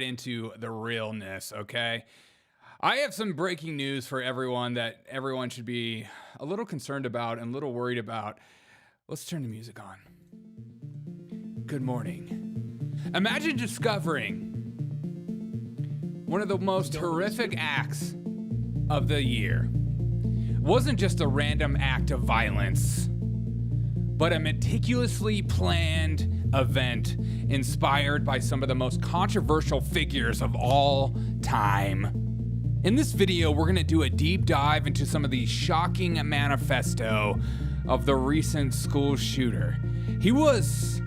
into the realness, okay? I have some breaking news for everyone that everyone should be a little concerned about and a little worried about. Let's turn the music on. Good morning. Imagine discovering one of the most horrific acts of the year. It wasn't just a random act of violence, but a meticulously planned event inspired by some of the most controversial figures of all time. In this video, we're gonna do a deep dive into some of the shocking manifesto of the recent school shooter. He was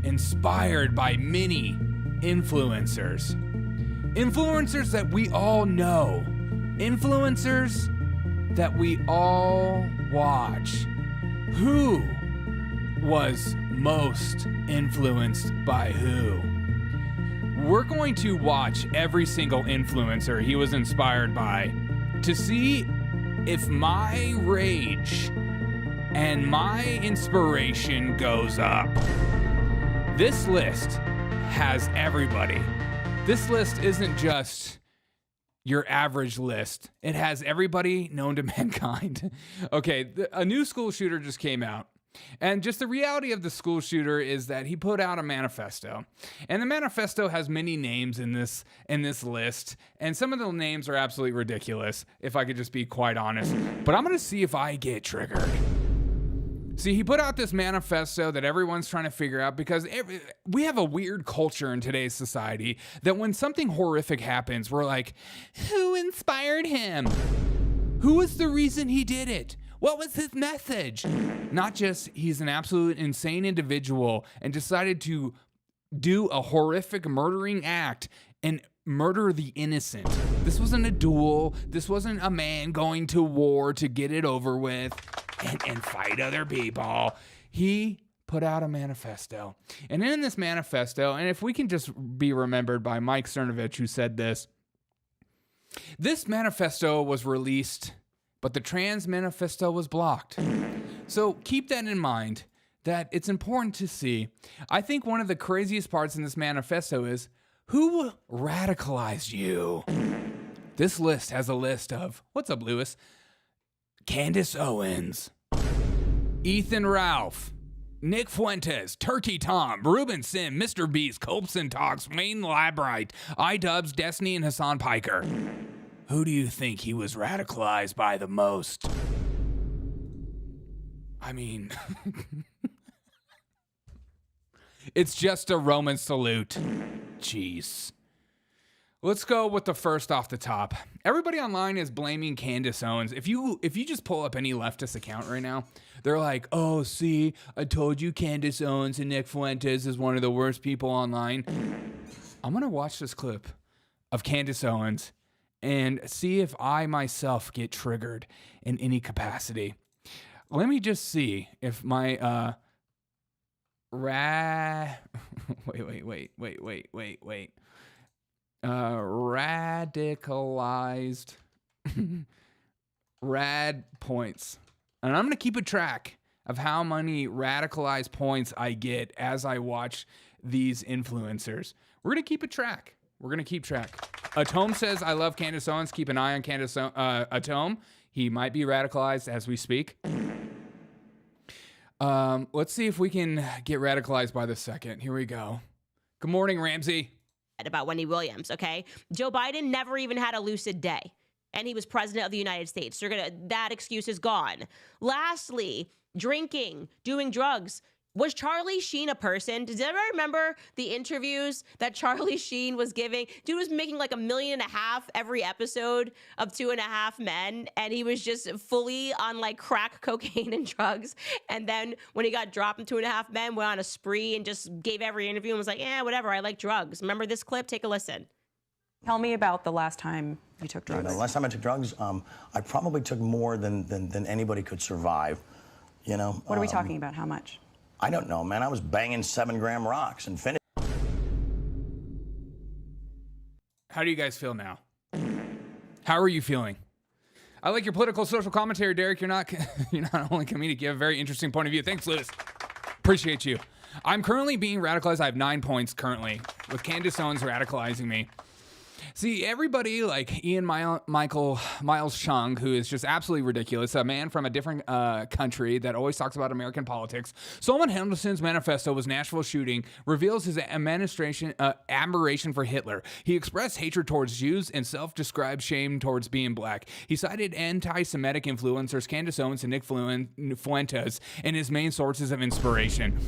inspired by many influencers. Influencers that we all know. Influencers that we all watch. Who was most influenced by who? We're going to watch every single influencer he was inspired by to see if my rage and my inspiration goes up. This list has everybody. This list isn't just your average list. It has everybody known to mankind. Okay, a new school shooter just came out. And just the reality of the school shooter is that he put out a manifesto. And the manifesto has many names in this list. And some of the names are absolutely ridiculous, if I could just be quite honest. But I'm going to see if I get triggered. See, he put out this manifesto that everyone's trying to figure out because we have a weird culture in today's society that when something horrific happens, we're like, who inspired him? Who was the reason he did it? What was his message? Not just he's an absolute insane individual and decided to do a horrific murdering act and murder the innocent. This wasn't a duel. This wasn't a man going to war to get it over with and fight other people. He put out a manifesto. And in this manifesto, and if we can just be remembered by Mike Cernovich, who said this manifesto was released, but the trans manifesto was blocked. So keep that in mind, that it's important to see. I think one of the craziest parts in this manifesto is, who radicalized you? This list has a list of, what's up, Lewis? Candace Owens, Ethan Ralph, Nick Fuentes, Turkey Tom, Ruben Sim, Mr. Beast, Colson Talks, Wayne Labright, Idubbbz, Destiny, and Hasan Piker. Who do you think he was radicalized by the most? I mean, it's just a Roman salute. Jeez. Let's go with the first off the top. Everybody online is blaming Candace Owens. If you just pull up any leftist account right now, they're like, oh, see, I told you Candace Owens and Nick Fuentes is one of the worst people online. I'm going to watch this clip of Candace Owens and see if I myself get triggered in any capacity. Let me just see if my radicalized rad points. And I'm going to keep a track of how many radicalized points I get as I watch these influencers. We're going to keep a track. We're going to keep track. Atome says, I love Candace Owens. Keep an eye on Candace Atome. He might be radicalized as we speak. Let's see if we can get radicalized by the second. Here we go. Good morning, Ramsey. About Wendy Williams, okay? Joe Biden never even had a lucid day, and he was president of the United States. That excuse is gone. Lastly, drinking, doing drugs. Was Charlie Sheen a person? Does everybody remember the interviews that Charlie Sheen was giving? Dude was making like $1.5 million every episode of 2.5 Men, and he was just fully on like crack cocaine and drugs. And then when he got dropped in 2.5 Men, went on a spree and just gave every interview and was like, yeah, whatever, I like drugs. Remember this clip? Take a listen. Tell me about the last time you took drugs. The last time I took drugs, I probably took more than anybody could survive. You know. What are we talking about? How much? I don't know, man. I was banging 7-gram rocks and finished. How do you guys feel now? How are you feeling? I like your political social commentary, Derek. You're not only comedic, you have a very interesting point of view. Thanks, Lewis. Appreciate you. I'm currently being radicalized. I have 9 points currently. with Candace Owens radicalizing me. See, everybody like Miles Chung, who is just absolutely ridiculous, a man from a different country that always talks about American politics. Solomon Henderson's Manifesto was Nashville shooting, reveals his administration admiration for Hitler. He expressed hatred towards Jews and self-described shame towards being black. He cited anti-Semitic influencers Candace Owens and Nick Fuentes and his main sources of inspiration.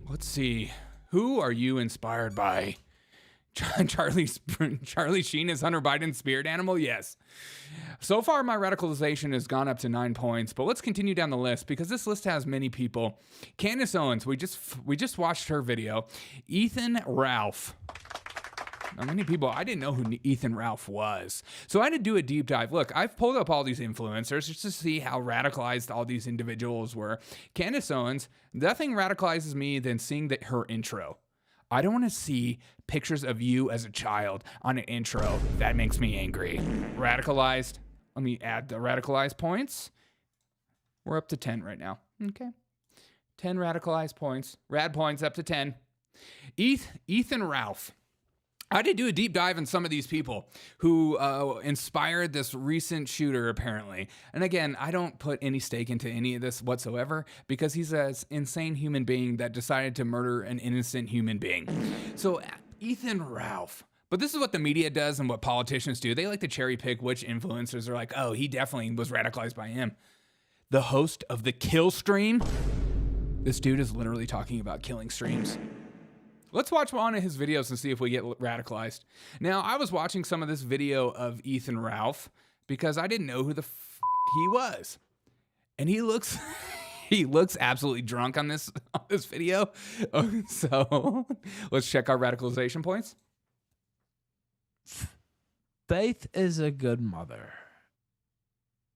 Let's see. Who are you inspired by? Charlie Sheen is Hunter Biden's spirit animal? Yes. So far, my radicalization has gone up to 9 points, but let's continue down the list because this list has many people. Candace Owens, we just watched her video. Ethan Ralph. Now, many people, I didn't know who Ethan Ralph was. So I had to do a deep dive. Look, I've pulled up all these influencers just to see how radicalized all these individuals were. Candace Owens, nothing radicalizes me than seeing her intro. I don't want to see pictures of you as a child on an intro. That makes me angry. Radicalized. Let me add the radicalized points. We're up to 10 right now. Okay. 10 radicalized points. Rad points up to 10. Ethan Ralph. I did do a deep dive on some of these people who inspired this recent shooter, apparently. And again, I don't put any stake into any of this whatsoever because he's an insane human being that decided to murder an innocent human being. So, Ethan Ralph. But this is what the media does and what politicians do. They like to cherry pick which influencers are like, oh, he definitely was radicalized by him. The host of the Kill Stream. This dude is literally talking about killing streams. Let's watch one of his videos and see if we get radicalized. Now, I was watching some of this video of Ethan Ralph because I didn't know who the he was. And he looks absolutely drunk on this video. So let's check our radicalization points. Faith is a good mother.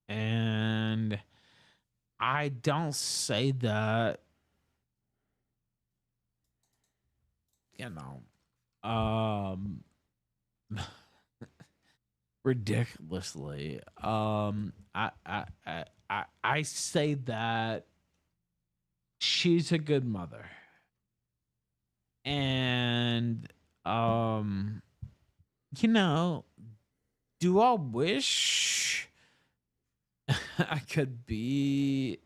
And I don't say that, you know, ridiculously. I say that she's a good mother. And, you know, do I wish I could be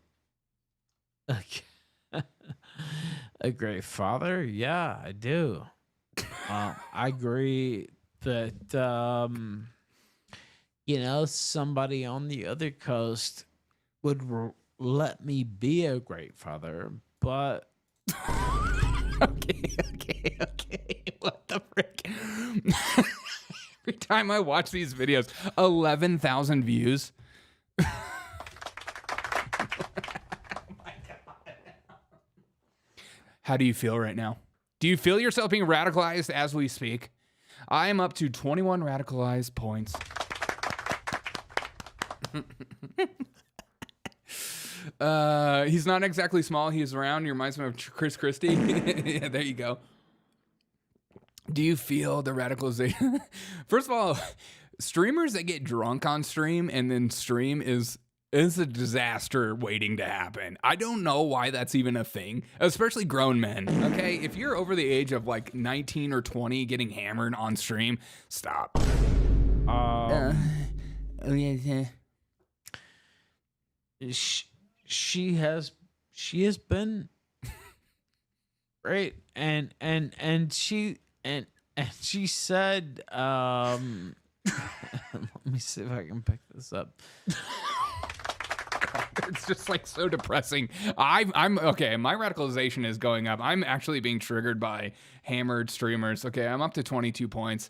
a great father? Yeah, I do. I agree that, you know, somebody on the other coast would let me be a great father, but... Okay. What the frick? Every time I watch these videos, 11,000 views. Oh my God. How do you feel right now? Do you feel yourself being radicalized as we speak? I am up to 21 radicalized points. He's not exactly small. He's round. He reminds me of Chris Christie. Yeah, there you go. Do you feel the radicalization? First of all, streamers that get drunk on stream and then stream is a disaster waiting to happen. I don't know why that's even a thing, especially grown men. Okay, if you're over the age of like 19 or 20 getting hammered on stream, stop. She has been great, and she said, let me see if I can pick this up. It's just like so depressing. I'm okay. My radicalization is going up. I'm actually being triggered by hammered streamers. Okay, I'm up to 22 points.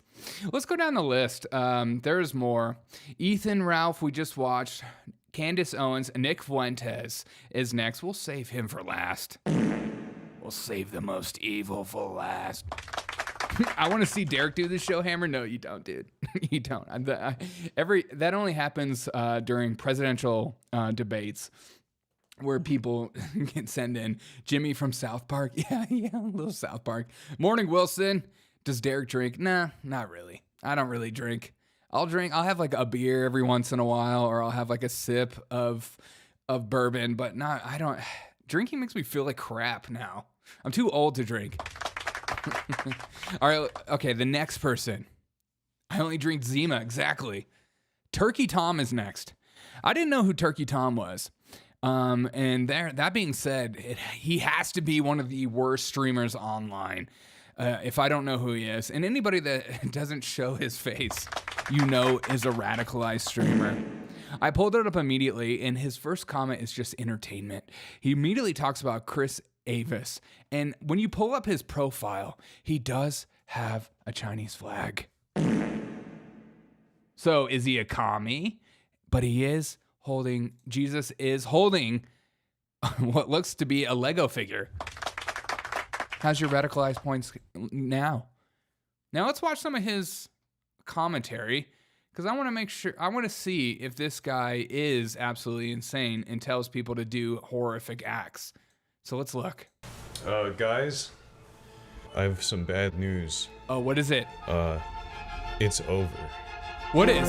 Let's go down the list. There's more. Ethan Ralph, we just watched. Candace Owens, Nick Fuentes is next. We'll save him for last. We'll save the most evil for last. I want to see Derek do this show, Hammer. No, you don't, dude. You don't. That only happens during presidential debates where people can send in Jimmy from South Park. Yeah, little South Park. Morning, Wilson. Does Derek drink? Nah, not really. I don't really drink. I'll have like a beer every once in a while, or I'll have like a sip of bourbon, but I don't. Drinking makes me feel like crap now. I'm too old to drink. All right. Okay. The next person. I only drink Zima. Exactly. Turkey Tom is next. I didn't know who Turkey Tom was. And that being said, he has to be one of the worst streamers online. If I don't know who he is, and anybody that doesn't show his face, is a radicalized streamer. I pulled it up immediately, and his first comment is just entertainment. He immediately talks about Chris Avis, and when you pull up his profile, he does have a Chinese flag. So is he a commie? But Jesus is holding what looks to be a Lego figure. How's your radicalized points now? Now let's watch some of his commentary, because I want to see if this guy is absolutely insane and tells people to do horrific acts. So let's look. Guys, I have some bad news. Oh, what is it? It's over. What is?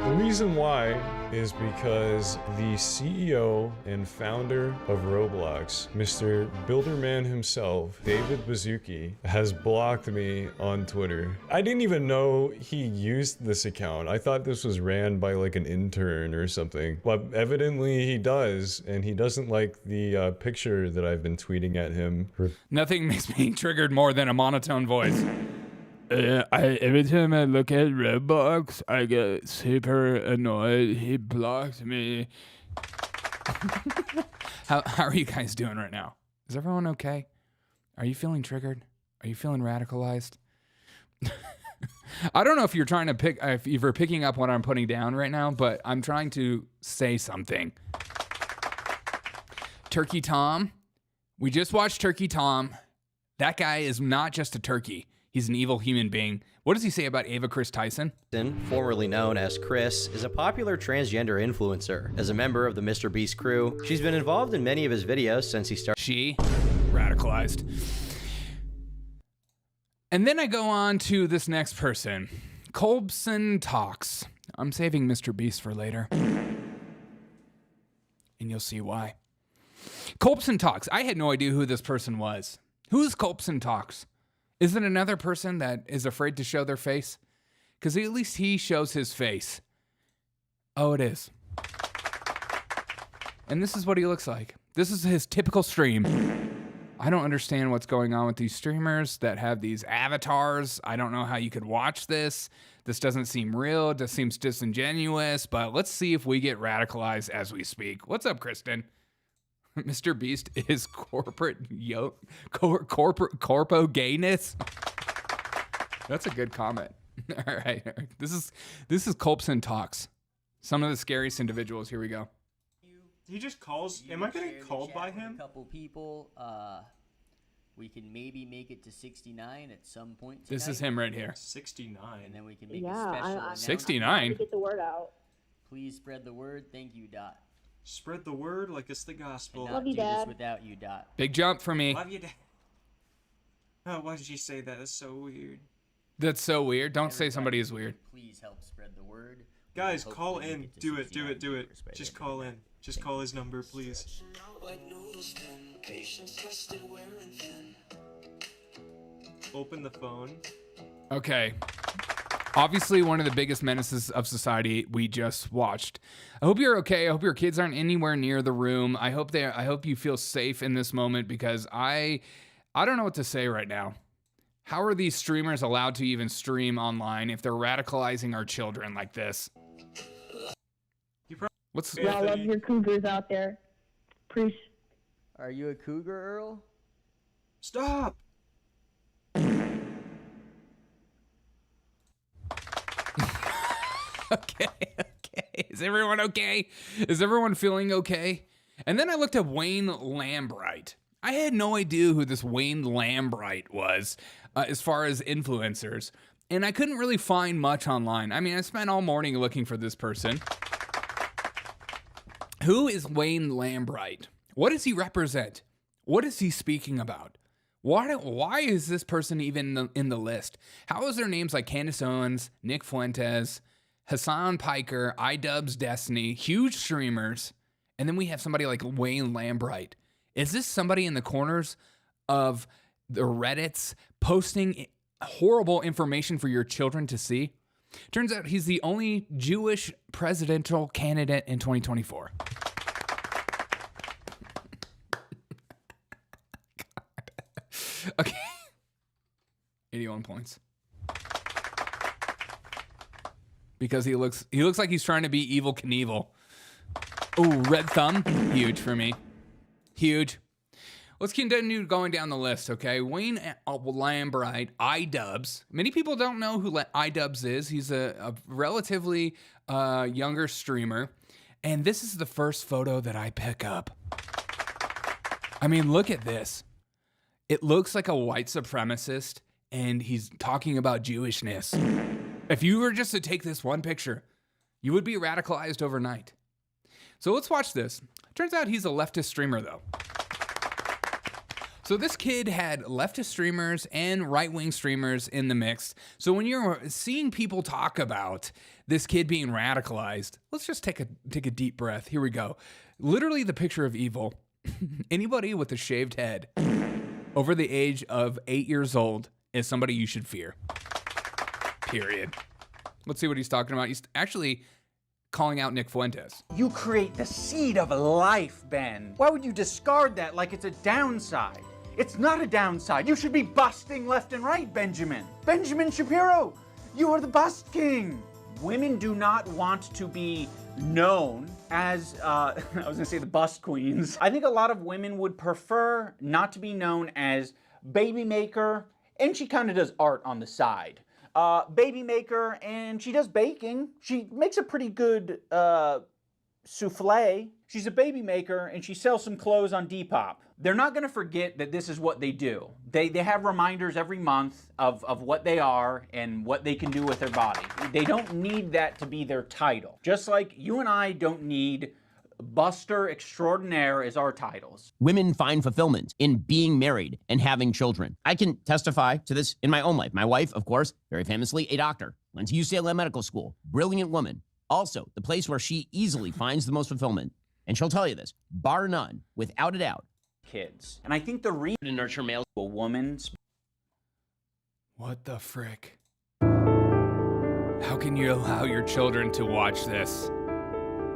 The reason why is because the CEO and founder of Roblox, Mr. Builderman himself, David Baszucki, has blocked me on Twitter. I didn't even know he used this account. I thought this was ran by like an intern or something, but evidently he does, and he doesn't like the picture that I've been tweeting at him. Nothing makes me triggered more than a monotone voice. Every time I look at Roblox, I get super annoyed. He blocked me. How are you guys doing right now? Is everyone okay? Are you feeling triggered? Are you feeling radicalized? I don't know if you're trying to if you're picking up what I'm putting down right now, but I'm trying to say something. Turkey Tom. We just watched Turkey Tom. That guy is not just a turkey. He's an evil human being. What does he say about Ava Chris Tyson? Formerly known as Chris, is a popular transgender influencer. As a member of the Mr. Beast crew, she's been involved in many of his videos since he started. She radicalized. And then I go on to this next person, Colbson Talks. I'm saving Mr. Beast for later, and you'll see why. Colbson Talks. I had no idea who this person was. Who's Colbson Talks? Is it another person that is afraid to show their face? Because at least he shows his face. Oh, it is. And this is what he looks like. This is his typical stream. I don't understand what's going on with these streamers that have these avatars. I don't know how you could watch this. This doesn't seem real. It just seems disingenuous. But let's see if we get radicalized as we speak. What's up, Kristen? Mr. Beast is corpo gayness. That's a good comment. All right. This is Colbson Talks. Some of the scariest individuals. Here we go. He just calls. Am I getting called by him? A couple people. We can maybe make it to 69 at some point tonight. This is him right here. 69. And then we can make a special announcement. 69. Get the word out. Please spread the word. Thank you, Dot. Spread the word like it's the gospel. Love you, Dad. Without you, Dot. Big jump for me. Love you, Dad. Oh, why did you say that? That's so weird. That's so weird. Don't say somebody is weird. Please help spread the word. Guys, call in. Do it. Just call in. Just call his number, please. Open the phone. Okay. Obviously, one of the biggest menaces of society we just watched. I hope you're okay. I hope your kids aren't anywhere near the room. I hope you feel safe in this moment, because I don't know what to say right now. How are these streamers allowed to even stream online if they're radicalizing our children like this? Y'all love your cougars out there. Preach. Are you a cougar, Earl? Stop. Okay. Is everyone okay? Is everyone feeling okay? And then I looked at Wayne Lambright. I had no idea who this Wayne Lambright was as far as influencers. And I couldn't really find much online. I mean, I spent all morning looking for this person. Who is Wayne Lambright? What does he represent? What is he speaking about? Why is this person even in the list? How is their names like Candace Owens, Nick Fuentes, Hasan, Piker, Idubbbz, Destiny, huge streamers, And then we have somebody like Wayne Lambright. Is this somebody in the corners of the Reddits posting horrible information for your children to see? Turns out he's the only Jewish presidential candidate in 2024. Okay. 81 points. Because he looks like he's trying to be Evel Knievel. Oh, red thumb. Huge for me. Huge. Let's continue going down the list, okay? Wayne Lambright, Idubbbz. Many people don't know who Idubbbz is. He's a relatively younger streamer. And this is the first photo that I pick up. I mean, look at this. It looks like a white supremacist, and he's talking about Jewishness. If you were just to take this one picture, you would be radicalized overnight. So let's watch this. Turns out he's a leftist streamer, though. So this kid had leftist streamers and right-wing streamers in the mix. So when you're seeing people talk about this kid being radicalized, let's just take a deep breath. Here we go. Literally the picture of evil. Anybody with a shaved head over the age of 8 years old is somebody you should fear. Period. Let's see what he's talking about. He's actually calling out Nick Fuentes. You create the seed of life, Ben. Why would you discard that like it's a downside? It's not a downside. You should be busting left and right, Benjamin. Benjamin Shapiro, you are the bust king. Women do not want to be known as, I was gonna say the bust queens. I think a lot of women would prefer not to be known as baby maker, and she kind of does art on the side. Baby maker, and she does baking. She makes a pretty good souffle. She's a baby maker, and she sells some clothes on Depop. They're not gonna forget that this is what they do. They have reminders every month of what they are and what they can do with their body. They don't need that to be their title. Just like you and I don't need Buster Extraordinaire as our titles. Women find fulfillment in being married and having children. I can testify to this in my own life. My wife, of course, very famously a doctor, went to UCLA Medical School, brilliant woman. Also, the place where she easily finds the most fulfillment, and she'll tell you this, bar none, without a doubt. Kids. And I think the reason to nurture males to a woman's. What the frick? How can you allow your children to watch this?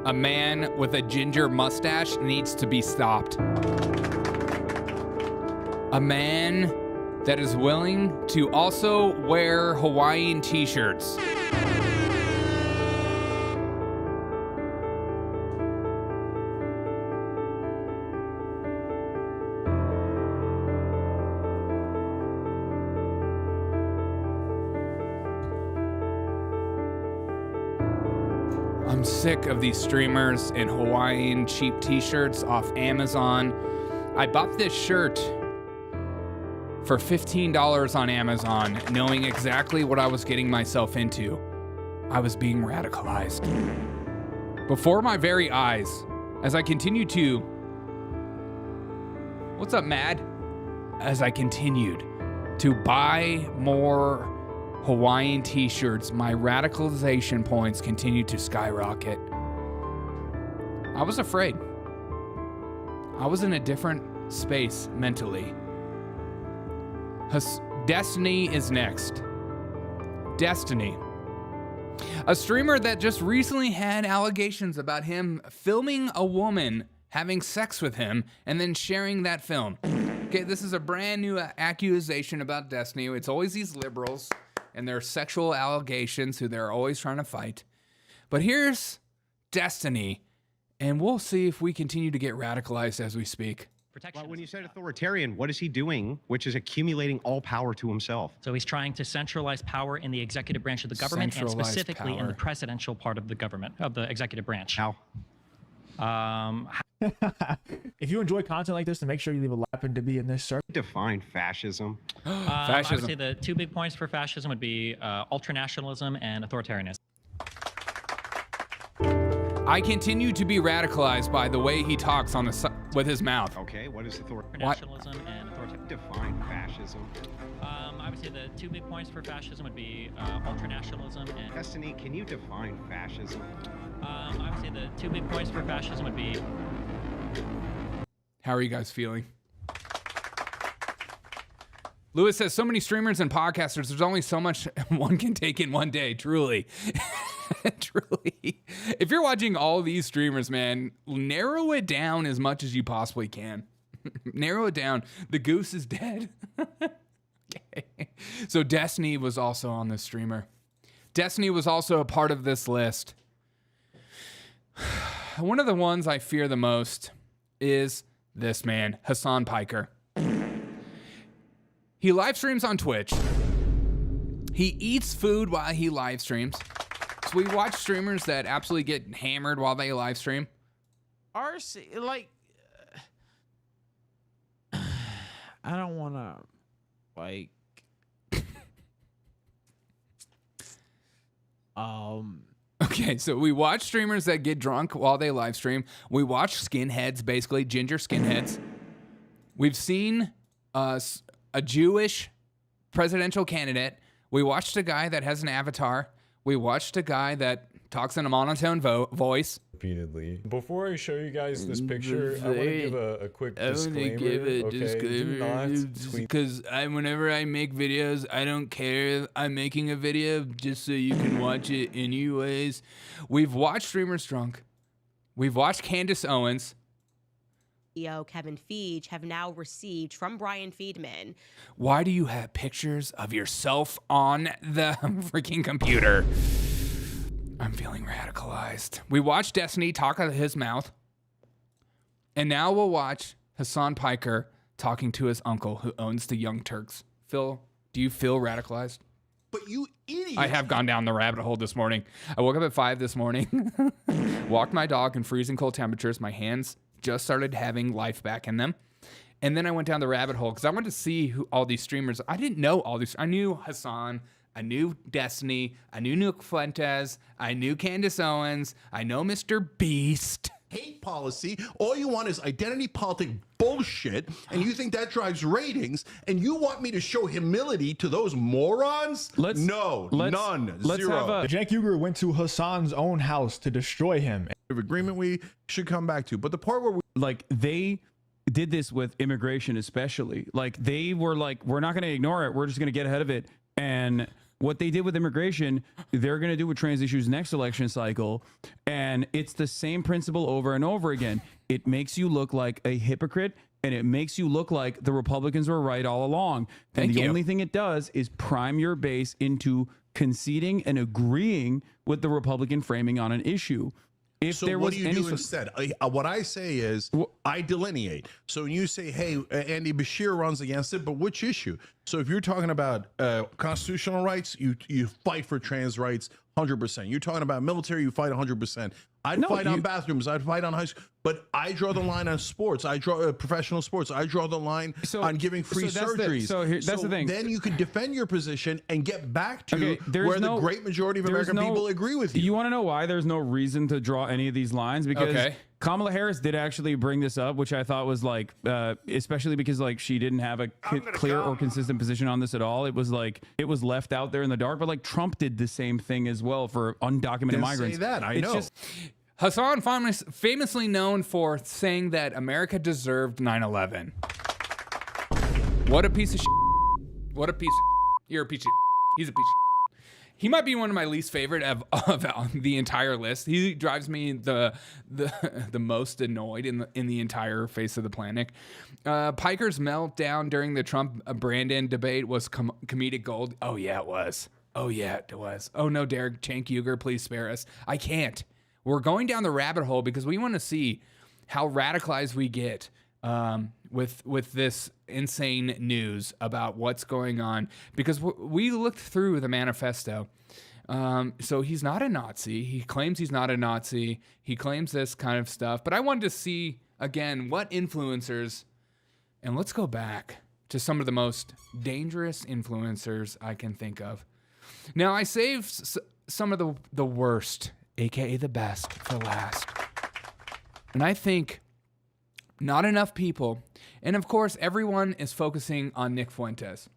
A man with a ginger mustache needs to be stopped. A man that is willing to also wear Hawaiian t-shirts. I'm sick of these streamers in Hawaiian cheap t-shirts off Amazon. I bought this shirt for $15 on Amazon, knowing exactly what I was getting myself into. I was being radicalized. Before my very eyes, as I continued to... What's up, Mad? As I continued to buy more Hawaiian t-shirts, my radicalization points continued to skyrocket. I was afraid. I was in a different space mentally. Destiny is next. Destiny. A streamer that just recently had allegations about him filming a woman having sex with him and then sharing that film. Okay, this is a brand new accusation about Destiny. It's always these liberals and their sexual allegations who they're always trying to fight. But here's Destiny, and we'll see if we continue to get radicalized as we speak. Well, when you said authoritarian, what is he doing, which is accumulating all power to himself? So he's trying to centralize power in the executive branch of the government, and specifically in the presidential part of the government, of the executive branch. How? If you enjoy content like this, then make sure you leave a weapon to be in this circle. Define fascism. I would say the two big points for fascism would be ultranationalism and authoritarianism. I continue to be radicalized by the way he talks on the with his mouth. Okay, what is Ultranationalism and authoritarianism. Define fascism. I would say the two big points for fascism would be ultranationalism and... Destiny, can you define fascism? I would say the two big points for fascism would be. How are you guys feeling? Lewis says, so many streamers and podcasters, there's only so much one can take in one day, truly. Truly. If you're watching all these streamers, man, narrow it down as much as you possibly can. Narrow it down. The goose is dead. Okay. So Destiny was also on this streamer. Destiny was also a part of this list. One of the ones I fear the most is this man, Hasan Piker. He live streams on Twitch. He eats food while he live streams. So we watch streamers that absolutely get hammered while they live stream. RC, like, I don't want to, like, Okay, so we watch streamers that get drunk while they live stream. We watch skinheads, basically ginger skinheads. We've seen a Jewish presidential candidate. We watched a guy that has an avatar. We watched a guy that talks in a monotone voice. Repeatedly. Before I show you guys this picture, I want to give a quick disclaimer. Because whenever I make videos, I don't care if I'm making a video just so you can watch it anyways. We've watched streamers drunk. We've watched Candace Owens. Kevin Feige have now received from Brian Friedman. Why do you have pictures of yourself on the freaking computer? I'm feeling radicalized. We watched Destiny talk out of his mouth. And now we'll watch Hasan Piker talking to his uncle who owns the Young Turks. Phil, do you feel radicalized? But you idiot. I have gone down the rabbit hole this morning. I woke up at 5 this morning, walked my dog in freezing cold temperatures. My hands just started having life back in them. And then I went down the rabbit hole because I wanted to see who all these streamers. I didn't know all these. I knew Hasan. I knew Destiny. I knew Fuentes. I knew Candace Owens. I know Mr. Beast. Hate policy. All you want is identity politic bullshit, and you think that drives ratings, and you want me to show humility to those morons? None. Zero. Cenk Uygur went to Hasan's own house to destroy him. Agreement we should come back to, but the part where they did this with immigration, especially. Like, they were like, we're not going to ignore it. We're just going to get ahead of it. And what they did with immigration, they're going to do with trans issues next election cycle. And it's the same principle over and over again. It makes you look like a hypocrite, and it makes you look like the Republicans were right all along. And the only thing it does is prime your base into conceding and agreeing with the Republican framing on an issue. If there what was do you do instead? What I say is I delineate. So when you say, hey, Andy Bashir runs against it, but which issue? So if you're talking about constitutional rights, you fight for trans rights 100%. You're talking about military, you fight 100%. I'd fight on bathrooms. I'd fight on high school. But I draw the line on sports. I draw professional sports. I draw the line on giving free surgeries. That's the thing. Then you can defend your position and get back to where the great majority of American people agree with you. You want to know why there's no reason to draw any of these lines? Because Kamala Harris did actually bring this up, which I thought was like, especially because like she didn't have a clear or consistent position on this at all. It was like it was left out there in the dark. But like Trump did the same thing as well for undocumented migrants. Say that I know. Hasan famously known for saying that America deserved 9/11. What a piece of shit. What a piece of You're a piece of He's a piece of He might be one of my least favorite of the entire list. He drives me the most annoyed in the entire face of the planet. Piker's meltdown during the Trump-Brandon debate was comedic gold. Oh, yeah, it was. Oh, yeah, it was. Oh, no, Derek Cenk Uygur, please spare us. I can't. We're going down the rabbit hole because we want to see how radicalized we get with this insane news about what's going on. Because we looked through the manifesto. So he's not a Nazi. He claims he's not a Nazi. He claims this kind of stuff. But I wanted to see, again, what influencers, and let's go back to some of the most dangerous influencers I can think of. Now, I saved some of the worst, aka the best, for last. And I think not enough people, and of course everyone is focusing on Nick Fuentes.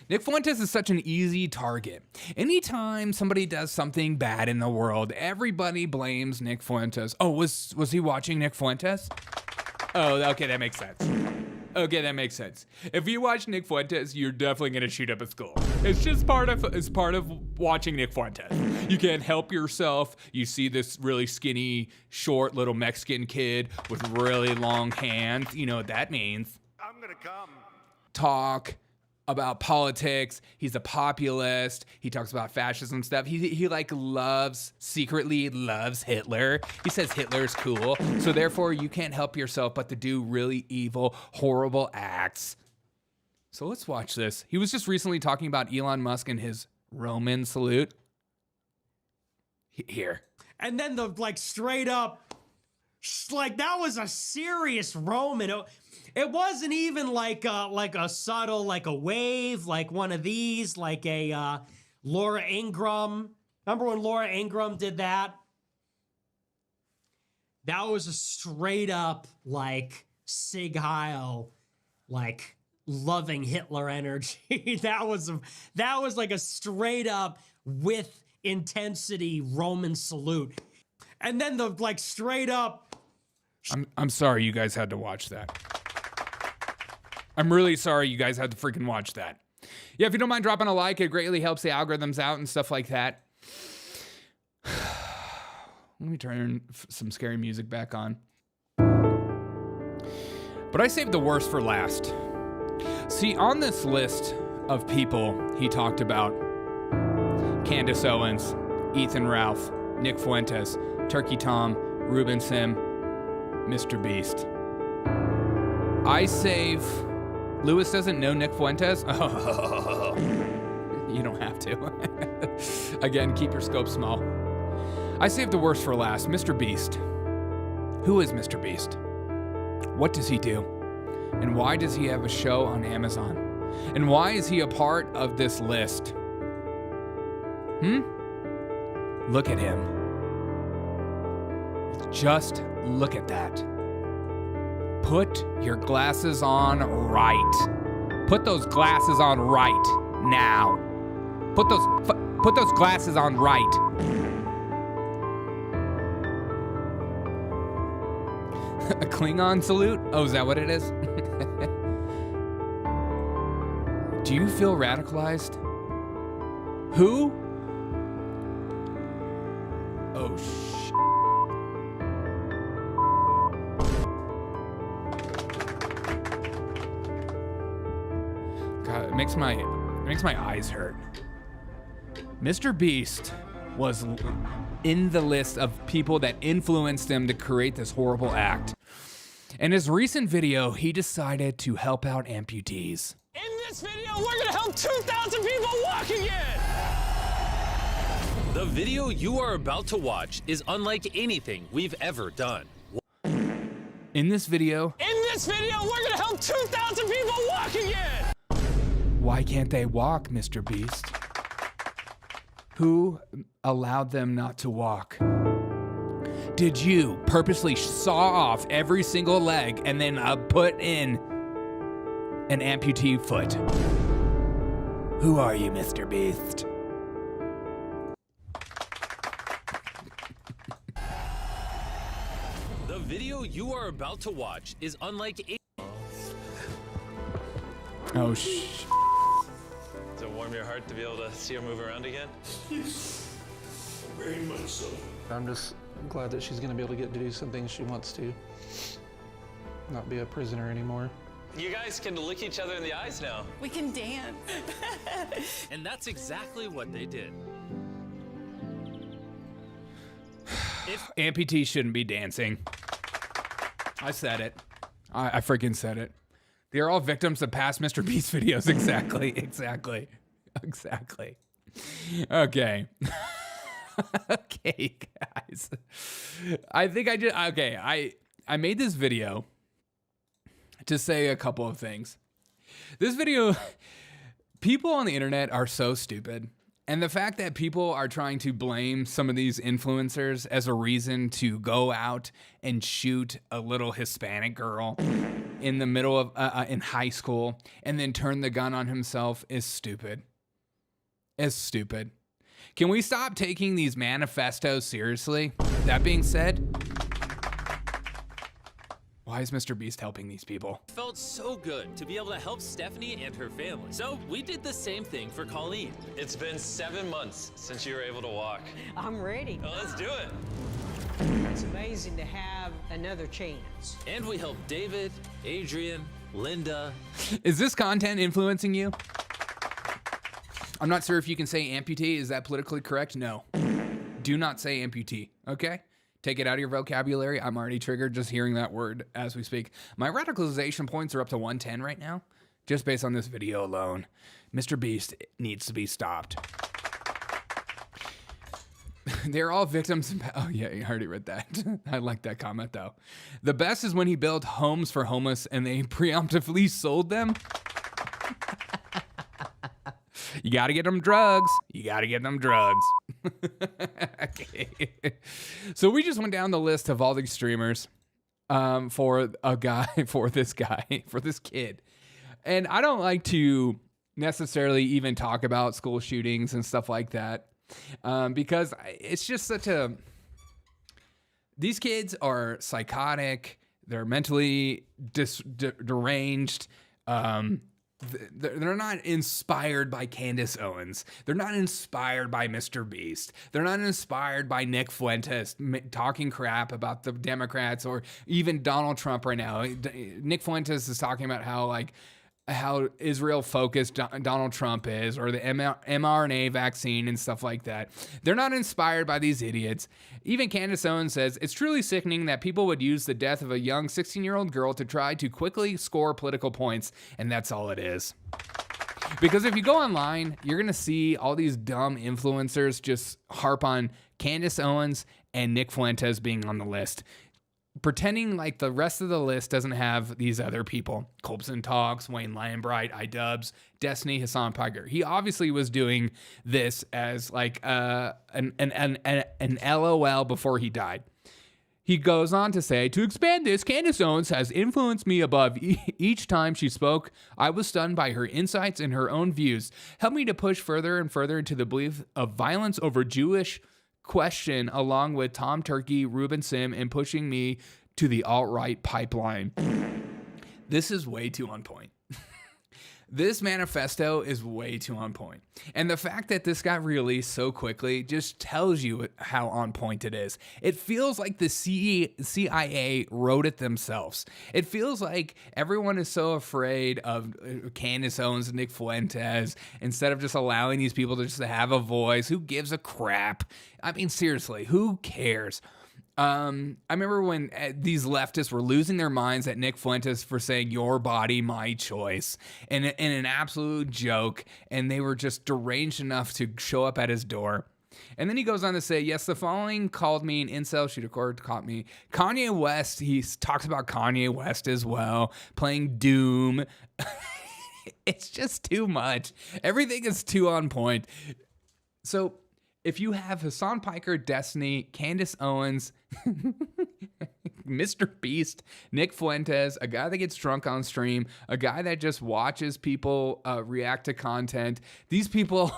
Nick Fuentes is such an easy target. Anytime somebody does something bad in the world, everybody blames Nick Fuentes. Oh, was he watching Nick Fuentes? Oh, okay, that makes sense. Okay, that makes sense. If you watch Nick Fuentes, you're definitely gonna shoot up a school. It's just part of watching Nick Fuentes. You can't help yourself. You see this really skinny, short little Mexican kid with really long hands. You know what that means. I'm gonna come. Talk about politics. He's a populist. He talks about fascism stuff. He like secretly loves Hitler. He says Hitler's cool. So therefore you can't help yourself but to do really evil, horrible acts. So let's watch this. He was just recently talking about Elon Musk and his Roman salute. Here. And then the like straight up, like that was a serious Roman. It wasn't even like a subtle, like a wave, like one of these, like a Laura Ingraham. Remember when Laura Ingraham did that? That was a straight up like Sig Heil, like loving Hitler energy. that was like a straight up with intensity Roman salute. And then the like straight up. I'm sorry you guys had to watch that. I'm really sorry you guys had to freaking watch that. Yeah, if you don't mind dropping a like, it greatly helps the algorithms out and stuff like that. Let me turn some scary music back on. But I saved the worst for last. See, on this list of people he talked about, Candace Owens, Ethan Ralph, Nick Fuentes, Turkey Tom, Ruben Sim, Mr. Beast. I save... Lewis doesn't know Nick Fuentes? Oh, you don't have to. Again, keep your scope small. I saved the worst for last. Mr. Beast. Who is Mr. Beast? What does he do? And why does he have a show on Amazon? And why is he a part of this list? Look at him. Just look at that. Put your glasses on right. Put those glasses on right now. Put those glasses on right. A Klingon salute? Oh, is that what it is? Do you feel radicalized? Who? Oh, God, it makes my eyes hurt. Mr. Beast was in the list of people that influenced him to create this horrible act. In his recent video, he decided to help out amputees. In this video, we're gonna help 2,000 people walk again! The video you are about to watch is unlike anything we've ever done. In this video, we're gonna help 2,000 people walk again! Why can't they walk, Mr. Beast? Who allowed them not to walk? Did you purposely saw off every single leg and then put in an amputee foot? Who are you, Mr. Beast? The video you are about to watch is unlike Oh, shh. Does it warm your heart to be able to see her move around again? Yes, very much so. I'm just glad that she's going to be able to get to do some things she wants to. Not be a prisoner anymore. You guys can look each other in the eyes now. We can dance. And that's exactly what they did. Amputees shouldn't be dancing. I said it. I freaking said it. They're all victims of past Mr. Beast videos. Exactly. Okay. Okay, guys. I think I did. Okay, I made this video to say a couple of things. This video, people on the internet are so stupid. And the fact that people are trying to blame some of these influencers as a reason to go out and shoot a little Hispanic girl in the middle of in high school and then turn the gun on himself is stupid. It's stupid. Can we stop taking these manifestos seriously? That being said, why is Mr. Beast helping these people? It felt so good to be able to help Stephanie and her family. So we did the same thing for Colleen. It's been 7 months since you were able to walk. I'm ready. Well, let's do it. It's amazing to have another chance. And we helped David, Adrian, Linda. Is this content influencing you? I'm not sure if you can say amputee. Is that politically correct? No. Do not say amputee, okay? Take it out of your vocabulary. I'm already triggered just hearing that word as we speak. My radicalization points are up to 110 right now, just based on this video alone. Mr. Beast needs to be stopped. They're all victims. Oh, yeah, I already read that. I like that comment, though. The best is when he built homes for homeless and they preemptively sold them. You got to get them drugs. You got to get them drugs. Okay. So we just went down the list of all these streamers for this kid. And I don't like to necessarily even talk about school shootings and stuff like that because it's just these kids are psychotic. They're mentally deranged. They're not inspired by Candace Owens. They're not inspired by Mr. Beast. They're not inspired by Nick Fuentes talking crap about the Democrats or even Donald Trump right now. Nick Fuentes is talking about how Israel focused Donald Trump is, or the mRNA vaccine and stuff like that. They're not inspired by these idiots. Even Candace Owens says, it's truly sickening that people would use the death of a young 16-year-old girl to try to quickly score political points, and that's all it is. Because if you go online, you're going to see all these dumb influencers just harp on Candace Owens and Nick Fuentes being on the list, pretending like the rest of the list doesn't have these other people. Colbson Talks, Wayne Lambright, Idubbbz, Destiny, Hasan, Piker. He obviously was doing this as like an LOL before he died. He goes on to say, to expand this, Candace Owens has influenced me above each time she spoke. I was stunned by her insights and her own views. Helped me to push further and further into the belief of violence over Jewish question, along with Tom Turkey, Ruben Sim, and pushing me to the alt-right pipeline. This is way too on point. This manifesto is way too on point. And the fact that this got released so quickly just tells you how on point it is. It feels like the CIA wrote it themselves. It feels like everyone is so afraid of Candace Owens and Nick Fuentes instead of just allowing these people to just have a voice. Who gives a crap? I mean, seriously, who cares? I remember when these leftists were losing their minds at Nick Fuentes for saying your body, my choice, and an absolute joke, and they were just deranged enough to show up at his door. And then he goes on to say, yes, the following called me an incel, she caught me. Kanye West, he talks about Kanye West as well, playing Doom. It's just too much. Everything is too on point. So if you have Hasan, Piker, Destiny, Candace Owens, Mr. Beast, Nick Fuentes, a guy that gets drunk on stream, a guy that just watches people react to content, these people,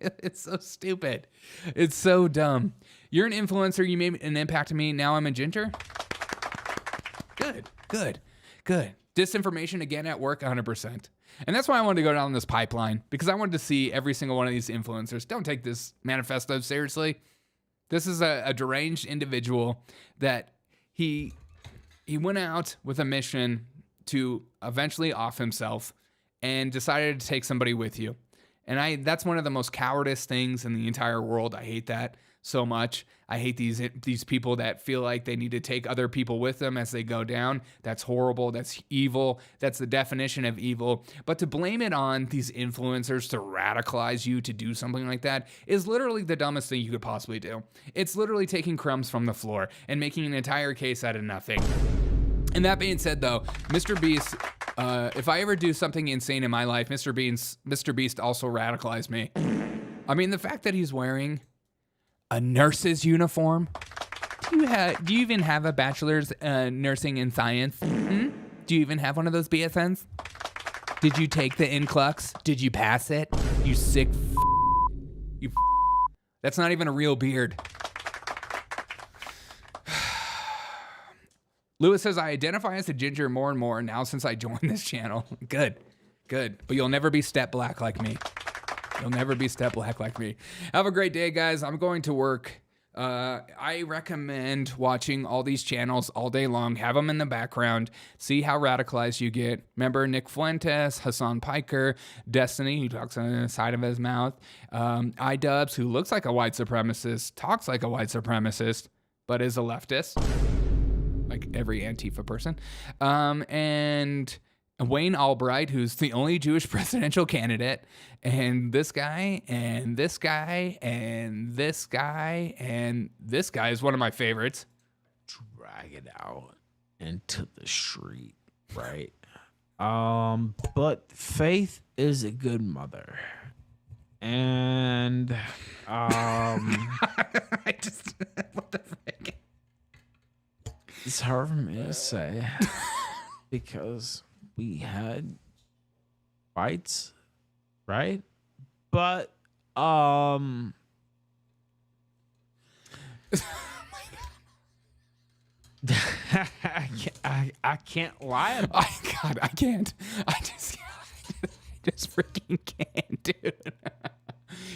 it's so stupid. It's so dumb. You're an influencer. You made an impact on me. Now I'm a ginger. Good. Disinformation again at work, 100%. And that's why I wanted to go down this pipeline, because I wanted to see every single one of these influencers. Don't take this manifesto seriously. This is a deranged individual that he went out with a mission to eventually off himself and decided to take somebody with you. And that's one of the most cowardice things in the entire world. I hate that so much. I hate these people that feel like they need to take other people with them as they go down. That's horrible. That's evil. That's the definition of evil. But to blame it on these influencers to radicalize you to do something like that is literally the dumbest thing you could possibly do. It's literally taking crumbs from the floor and making an entire case out of nothing. And that being said, though, Mr. Beast, if I ever do something insane in my life, Mr. Beast also radicalized me. I mean, the fact that he's wearing a nurse's uniform. Do you even have a bachelor's nursing in science? Do you even have one of those BSNs? Did you take the NCLUX? Did you pass it? You sick you That's not even a real beard. Lewis says, I identify as a ginger more and more now since I joined this channel. Good. But you'll never be step black like me. You'll never be step black like me. Have a great day, guys. I'm going to work. I recommend watching all these channels all day long. Have them in the background. See how radicalized you get. Remember Nick Fuentes, Hasan Piker, Destiny, who talks on the side of his mouth. Idubbbz, who looks like a white supremacist, talks like a white supremacist, but is a leftist. Like every Antifa person. And Wayne Albright, who's the only Jewish presidential candidate, and this guy, and this guy, and this guy, and this guy is one of my favorites. Drag it out into the street, right? But Faith is a good mother. And I just what the frick? It's hard for me to say because we had fights, right? But I can't lie about it. I can't. I just freaking can't, dude.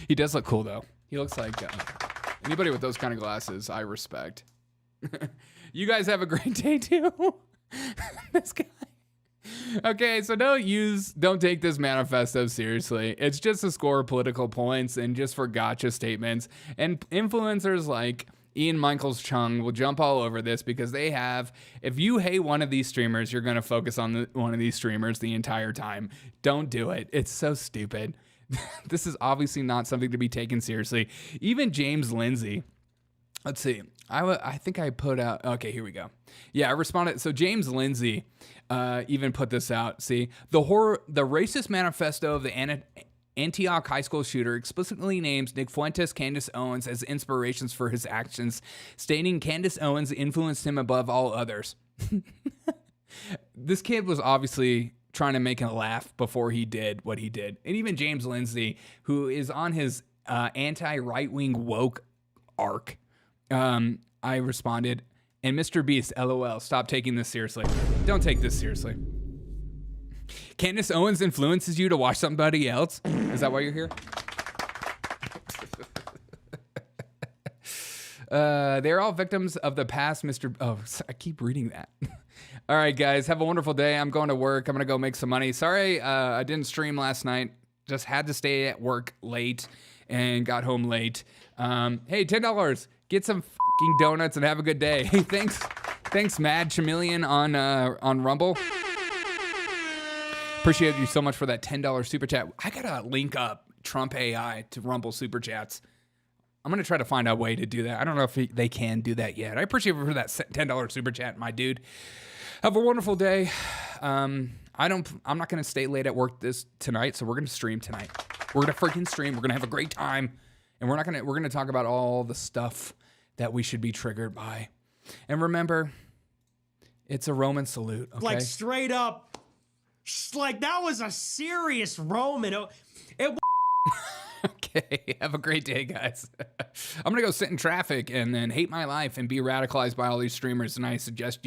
He does look cool though. He looks like anybody with those kind of glasses I respect. You guys have a great day too. This guy. Okay, so don't take this manifesto seriously. It's just to score political points and just for gotcha statements. And influencers like Ian Michaels Chung will jump all over this because they have, if you hate one of these streamers, you're going to focus on one of these streamers the entire time. Don't do it. It's so stupid. This is obviously not something to be taken seriously. Even James Lindsay. Let's see. I think I put out. Okay, here we go. Yeah, I responded. So James Lindsay even put this out. See, the racist manifesto of the Antioch High School shooter explicitly names Nick Fuentes, Candace Owens as inspirations for his actions, stating Candace Owens influenced him above all others. This kid was obviously trying to make a laugh before he did what he did. And even James Lindsay, who is on his anti-right-wing woke arc, I responded, and Mr. Beast, LOL, stop taking this seriously. Don't take this seriously. Candace Owens influences you to watch somebody else? Is that why you're here? They're all victims of the past, Mr. Oh, I keep reading that. All right, guys, have a wonderful day. I'm going to work. I'm going to go make some money. Sorry, I didn't stream last night. Just had to stay at work late and got home late. Hey, $10. Get some fucking donuts and have a good day. Hey, thanks, Mad Chameleon on Rumble. Appreciate you so much for that $10 super chat. I gotta link up Trump AI to Rumble super chats. I'm gonna try to find a way to do that. I don't know if they can do that yet. I appreciate you for that $10 super chat, my dude. Have a wonderful day. I'm not gonna stay late at work tonight, so we're gonna stream tonight. We're gonna freaking stream. We're gonna have a great time, and we're gonna talk about all the stuff that we should be triggered by. And remember, it's a Roman salute. Okay? Like straight up, like that was a serious Roman. Okay, have a great day, guys. I'm gonna go sit in traffic and then hate my life and be radicalized by all these streamers, and I suggest you